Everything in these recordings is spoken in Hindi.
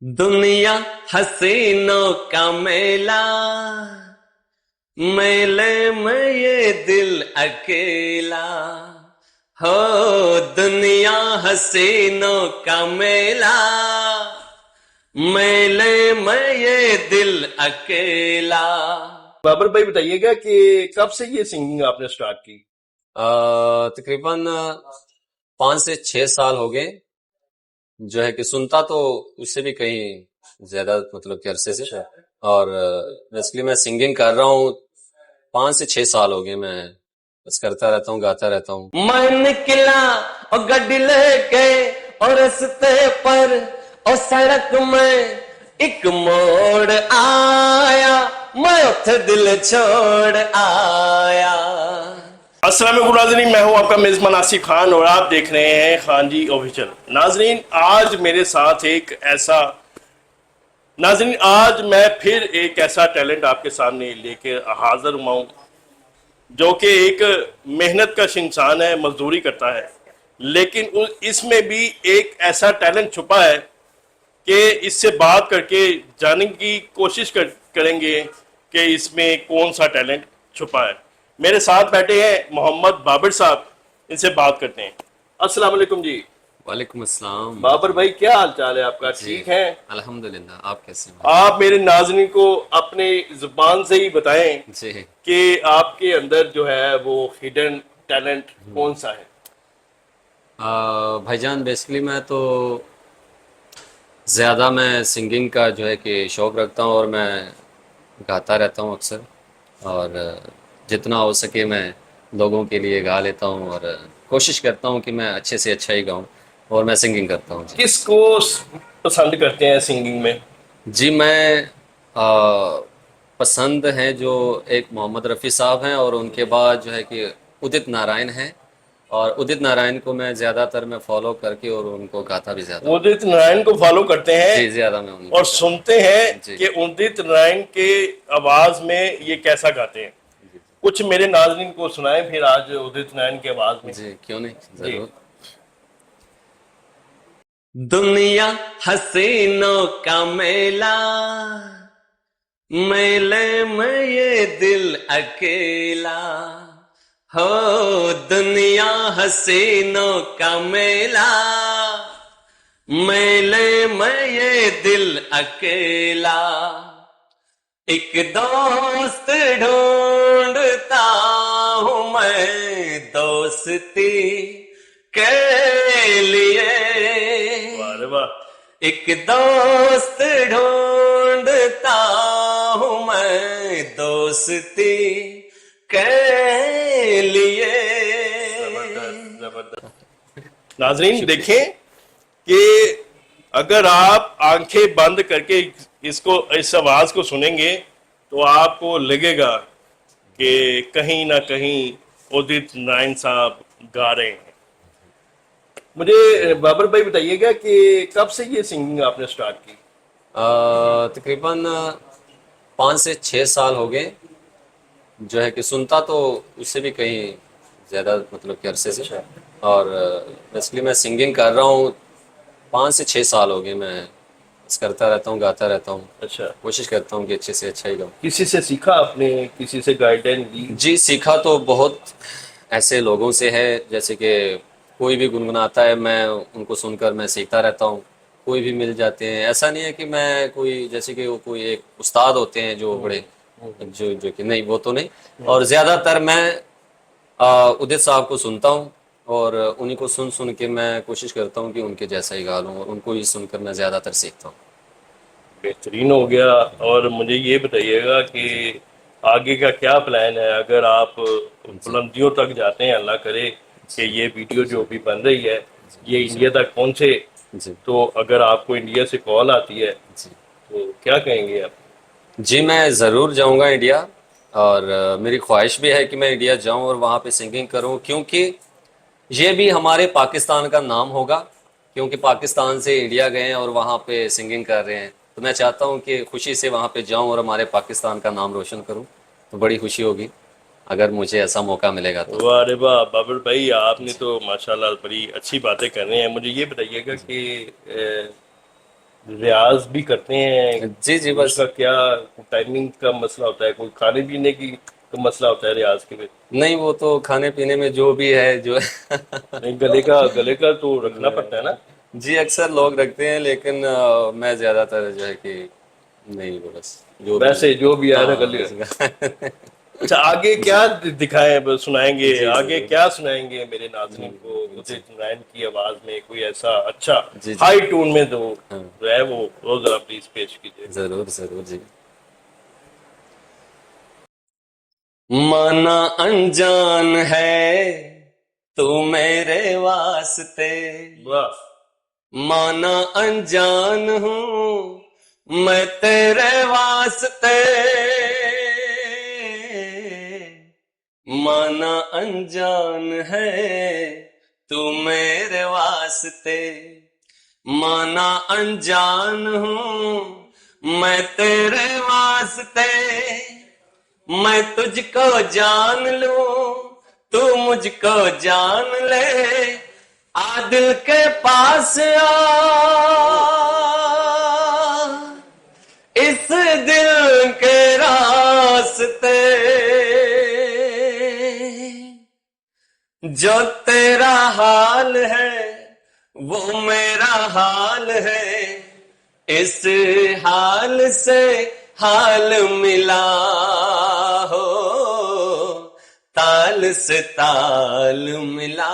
दुनिया हसीनों का मेला, मेले में ये दिल अकेला। हो दुनिया हसीनों का मेला, मेले में ये दिल अकेला। बाबर भाई बताइएगा कि कब से ये सिंगिंग आपने स्टार्ट की? तकरीबन 5 से 6 साल हो गए। जो है कि सुनता तो उससे भी कहीं ज्यादा मतलब कि अरसे से। और बेसिकली मैं सिंगिंग कर रहा हूँ 5 से 6 साल हो गए। मैं बस करता रहता हूँ, गाता रहता हूँ। मैं निकला और गड्डी लेके और रास्ते पर और सड़क में एक मोड़ आया, मैं उठ दिल छोड़ आया। अस्सलाम वालेकुम नाजरीन, मैं हूं आपका मेजबान आसिफ खान और आप देख रहे हैं खान जी ऑफिशियल। आज मेरे साथ आज मैं फिर एक ऐसा टैलेंट आपके सामने लेके हाजिर हुआ हूं जो कि एक मेहनत का इंसान है, मजदूरी करता है, लेकिन इसमें भी एक ऐसा टैलेंट छुपा है कि इससे बात करके जानने की कोशिश करेंगे कि इसमें कौन सा टैलेंट छुपा है। मेरे साथ बैठे हैं मोहम्मद बाबर साहब, इनसे बात करते हैं। अस्सलाम वालेकुम जी। वालेकुम अस्सलाम। बाबर भाई, क्या हाल चाल है आपका? ठीक है अल्हम्दुलिल्लाह। आप कैसे हैं? आप मेरे नाज़रीन को अपने जुबान से ही बताएं जी। कि आपके अंदर जो है वो हिडन टैलेंट कौन सा है? भाईजान बेसिकली मैं तो ज़्यादा मैं सिंगिंग का जो है कि शौक़ रखता हूँ और मैं गाता रहता हूँ अक्सर। और जितना हो सके मैं लोगों के लिए गा लेता हूँ और कोशिश करता हूँ कि मैं अच्छे से अच्छा ही गाऊँ और मैं सिंगिंग करता हूँ। जी किसको पसंद करते हैं सिंगिंग में? जी मैं पसंद हैं जो एक मोहम्मद रफ़ी साहब हैं और उनके बाद जो है कि उदित नारायण हैं। और उदित नारायण को मैं ज़्यादातर मैं फॉलो करके और उनको गाता भी ज़्यादा हूँ। उदित नारायण को फॉलो करते हैं जी ज़्यादा मैं उन्हीं और को गाता सुनते हैं जी कि उदित नारायण के आवाज में ये कैसा गाते हैं। जी कुछ मेरे नाज़रीन को सुनाएं फिर आज उदित नारायण की आवाज में। जी क्यों नहीं, जी। ज़रूर। दुनिया हसीनों का मेला, मेले में ये दिल अकेला। हो दुनिया हसीनों का मेला, मेले में ये दिल अकेला। एक दोस्त ढूंढता हूँ मैं दोस्ती के लिए। वाह रे वाह। एक दोस्त ढूंढता हूँ मैं दोस्ती के लिए। जबरदस्त जबरदस्त। नाजरीन देखें कि अगर आप आंखें बंद करके इस आवाज को सुनेंगे तो आपको लगेगा कि कहीं ना कहीं उदित नारायण साहब गा रहे हैं। मुझे बाबर भाई बताइएगा कि कब से ये सिंगिंग आपने स्टार्ट की? तकरीबन 5 से 6 साल हो गए। जो है कि सुनता तो उससे भी कहीं ज़्यादा मतलब कि अरसे से। और बेसिकली मैं सिंगिंग कर रहा हूँ 5 से 6 साल हो गए। मैं बस करता रहता हूँ, गाता रहता हूँ। अच्छा, कोशिश करता हूँ कि अच्छे से अच्छा ही गाऊँ। किसी से सीखा आपने? किसी से गाइडेंस ली? जी सीखा तो बहुत ऐसे लोगों से है, जैसे कि कोई भी गुनगुनाता है मैं उनको सुनकर मैं सीखता रहता हूँ। कोई भी मिल जाते हैं, ऐसा नहीं है कि मैं कोई जैसे कि वो कोई एक उस्ताद होते हैं जो बड़े जो कि नहीं, वो तो नहीं। और ज़्यादातर मैं उदित साहब को सुनता हूँ और उन्हीं को सुन सुन के मैं कोशिश करता हूँ कि उनके जैसा ही गा लूँ और उनको ही सुनकर मैं ज़्यादातर सीखता हूँ। बेहतरीन हो गया। और मुझे ये बताइएगा कि जी आगे का क्या प्लान है? अगर आप जी बुलंदियों तक जाते हैं, अल्लाह करे कि ये वीडियो जो जी अभी बन रही है जी ये इंडिया तक पहुंचे, जी तो अगर आपको इंडिया से कॉल आती है जी तो क्या कहेंगे आप? जी मैं ज़रूर जाऊंगा इंडिया। और मेरी ख्वाहिश भी है कि मैं इंडिया जाऊं और वहाँ पे सिंगिंग करूं, क्योंकि ये भी हमारे पाकिस्तान का नाम होगा। क्योंकि पाकिस्तान से इंडिया गए हैं और वहाँ पे सिंगिंग कर रहे हैं, तो मैं चाहता हूँ कि खुशी से वहाँ पे जाऊं और हमारे पाकिस्तान का नाम रोशन करूं। तो बड़ी खुशी होगी अगर मुझे ऐसा मौका मिलेगा तो। वाह रे वाह बाबर भाई, आपने जी तो माशाल्लाह बड़ी अच्छी बातें कर रहे हैं। मुझे ये बताइएगा जी कि रियाज भी करते हैं? जी जी, बस उसका क्या टाइमिंग का मसला होता है? कोई खाने पीने की का मसला होता है रियाज के लिए? नहीं, वो तो खाने पीने में जो भी है जो नहीं, गले का तो रखना पड़ता है ना। जी अक्सर लोग रखते हैं, लेकिन मैं ज्यादातर जो है कि नहीं, वो बस जो भी। वैसे जो भी आया था गले। हाँ अच्छा, आगे क्या दिखाएं, सुनाएंगे जी जी आगे क्या सुनाएंगे मेरे नाज़रीन को उदित नारायण की आवाज में? कोई ऐसा अच्छा जी जी। हाई टून में हाँ, जो है वो जरा प्लीज पेश कीजिए। जरूर जरूर जी। माना अनजान है तू मेरे वास्ते, वाह। माना अनजान हूँ मैं तेरे वास्ते, माना अनजान है तू मेरे वास्ते, माना अनजान हूँ मैं तेरे वास्ते, मैं तुझको जान लूं तू मुझको जान ले, आ दिल के पास आ, इस दिल के रास्ते, जो तेरा हाल है वो मेरा हाल है, इस हाल से हाल मिला हो, ताल से ताल मिला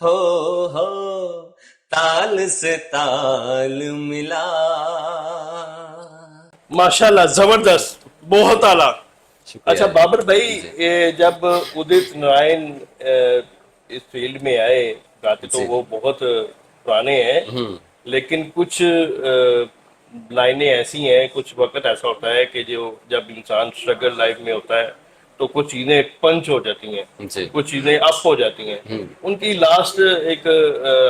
हो, हो ताल से ताल मिला। माशाल्लाह, जबरदस्त, बहुत आला। शुक्रिया अच्छा बाबर भाई, जी। ये जब उदित नारायण इस फील्ड में आए, गाते तो जी। वो बहुत पुराने हैं, लेकिन कुछ लाइनें ऐसी हैं, कुछ वक्त ऐसा होता है कि जो जब इंसान स्ट्रगल लाइफ में होता है तो कुछ चीजें पंच हो जाती हैं, जी कुछ चीजें अप हो जाती हैं। उनकी लास्ट एक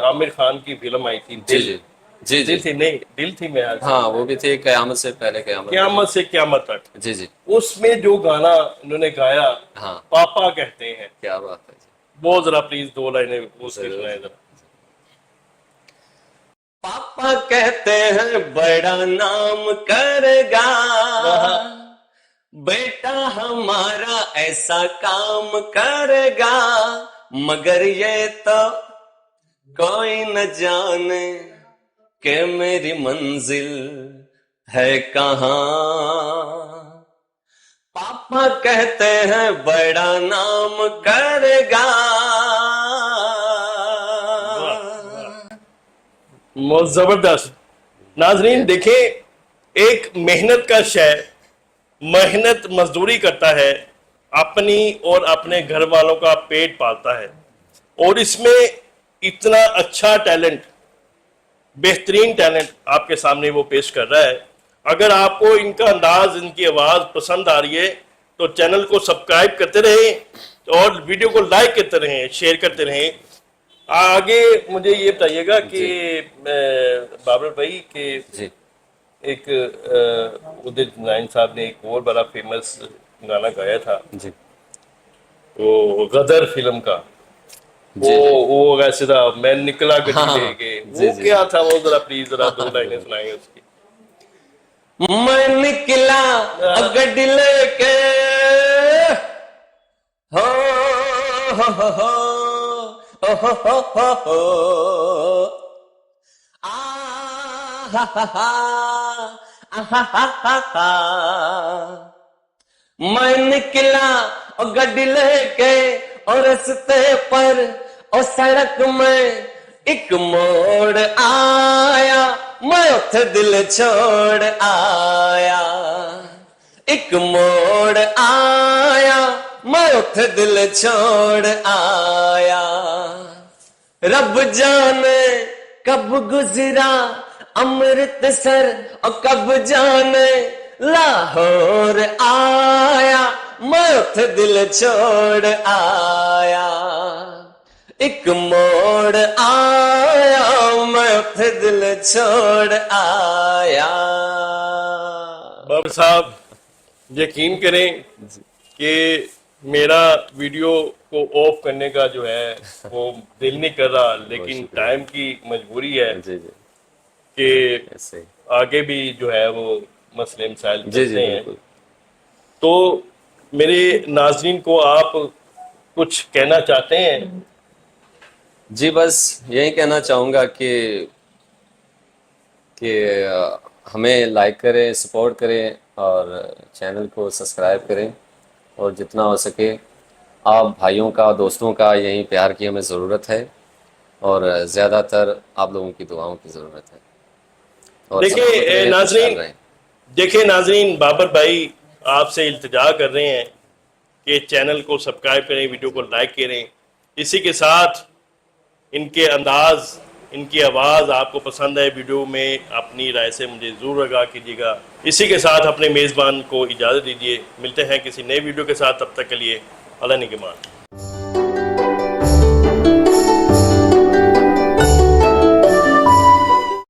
आमिर खान की फिल्म आई थी, जी दिल। जी जी जी। दिल थी, नहीं दिल थी मेरे ख्याल से। हाँ, वो भी थी कयामत से पहले कयामत भी क़यामत थी। से क़यामत तक, जी जी। उसमें जो गाना उन्होंने गाया, हाँ, पापा कहते हैं, क्या बात है वो जरा प्लीज दो लाइनें जी। उसकी जरूर सुनाए जी। जरा। पापा कहते हैं बड़ा नाम करेगा, हाँ। बेटा हमारा ऐसा काम करेगा, मगर ये तो कोई न जाने कि मेरी मंजिल है कहाँ। पापा कहते हैं बड़ा नाम करेगा, वाह वाह, बहुत जबरदस्त। नाजरीन देखें, एक मेहनत का शय, मेहनत मजदूरी करता है, अपनी और अपने घर वालों का पेट पालता है, और इसमें इतना अच्छा टैलेंट, बेहतरीन टैलेंट आपके सामने वो पेश कर रहा है। अगर आपको इनका अंदाज, इनकी आवाज़ पसंद आ रही है तो चैनल को सब्सक्राइब करते रहें और वीडियो को लाइक करते रहें, शेयर करते रहें। आगे मुझे ये बताइएगा कि जी बाबर भाई के जी एक उदित नारायण साहब ने एक और बड़ा फेमस गाना गाया था, जी वो गदर फिल्म का, वो जी जी। वो वैसे था, मैं निकला हाँ गड्डी हाँ हाँ, लेके, जी वो जी क्या जी। था? वो जरा प्लीज जरा दो हाँ, लाइनें बिल्कुल। सुनाएंगे उसकी। मैं निकला गड्डी लेके, हो हो हो हो हो हो हो हो हो, आ हा हा हा आ हा हा हा हा। मैं निकला और गड्डी लेके और रस्ते पर और सड़क में एक मोड़ आया, मैं उठ दिल छोड़ आया, एक मोड़ आया मैं उठ दिल छोड़ आया, रब जाने कब गुजरा अमृतसर और कब जाने लाहौर आया, मैं उठ दिल छोड़ आया, एक मोड़ आया मैं उठ दिल छोड़ आया। बाबर साहब, यकीन करें कि मेरा वीडियो को ऑफ करने का जो है वो दिल नहीं कर रहा, बहुत लेकिन शुक्रिया। टाइम की मजबूरी है। जी जी कि ऐसे। आगे भी जो है वो मसले मसाइल जी जी चलते हैं। बिल्कुल। तो मेरे नाजरीन को आप कुछ कहना चाहते हैं? जी बस यही कहना चाहूँगा कि हमें लाइक करें, सपोर्ट करें और चैनल को सब्सक्राइब करें, और जितना हो सके आप भाइयों का, दोस्तों का यही प्यार की हमें ज़रूरत है, और ज़्यादातर आप लोगों की दुआओं की ज़रूरत है, और सब खुश देखिए रहें, खुशहाल नाजरीन, रहें। देखिए नाजरीन, बाबर भाई आपसे इल्तिजा कर रहे हैं कि चैनल को सब्सक्राइब करें, वीडियो को लाइक करें। इसी के साथ इनके अंदाज, इनकी आवाज़ आपको पसंद है वीडियो में, अपनी राय से मुझे ज़रूर आगाह कीजिएगा। इसी के साथ अपने मेज़बान को इजाज़त दीजिए। मिलते हैं किसी नए वीडियो के साथ, तब तक के लिए अल्लाह निगहबान।